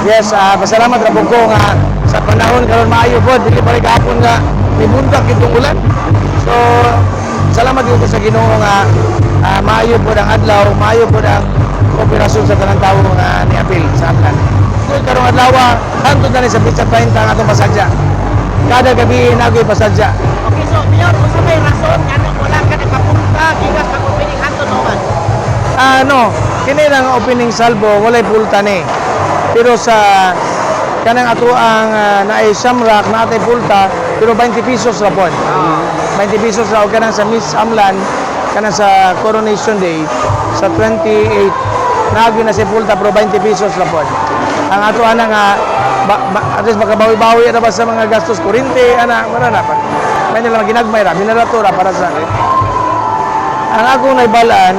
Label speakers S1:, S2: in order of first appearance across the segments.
S1: Yes, pasalamat ra po ko nga sa panahon karon maayo po, dili pa rin kahapon nga may bundak itong ulan. So, salamat dito sa Ginoo nga maayo po ang adlaw, maayo po ang operasyon sa tanang tawo nga niapil sa Amlan. Kung karong adlaw, hantod na ni sa Pizza 30 ang atong pasadya. Kada gabi nagoy pasadya.
S2: Okay, so Mayor, kung sa may rason, ano, wala ka nagpapunta, gigas pag opening hanto naman.
S1: Kini lang ang opening salvo, walay pulta ni. Pero sa kanang ato ang naay Shamrock, naatay pulta, pero 20 pesos ra pon. 20 pesos ra o kanang sa Miss Amlan, kanang sa Coronation Day, sa 28, naagyo na si pulta, pero 20 pesos ra pon. Ang ato ana nga, at least makabawi-bawi na ba sa mga gastos kurente, wala na pa. May nila ginagmay ra, binaratura para sa ang akong naibalaan,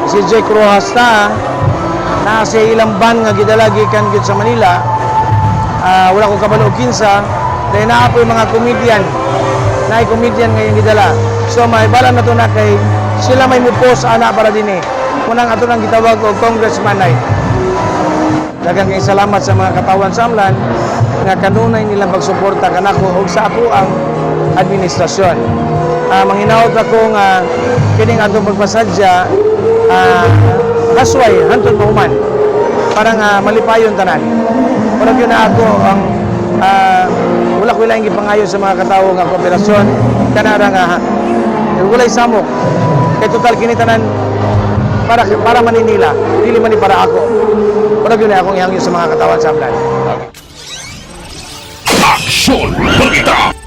S1: si Jake Rojas na sa ilang ban nga gidalagi kan gid sa Manila. Wala ko kabalo og kinsa, dahil naa po yung mga comedian, naay comedian ngayon gidala. So may balaan na to na kay sila may mupos ana para din Unang ato nang gitawag og congressman ay. Daghang kay salamat sa mga katawan sa Amlan nga kanunay nilang pagsuporta kanako ug sa ako ang administrasyon. Manghinaot ako nga kining atong pagpasadya hasway hantod mahuman para nga malipayon tanan. Pero yun na ako ang wala ko lang gipangayo sa mga katawo nga kooperasyon kanara nga walay samok kay total kini tanan para Manila, dili man ni para ako. Pero yun na akong ihangyo sa mga katawan sa Amlan.
S3: Aksyon Balita!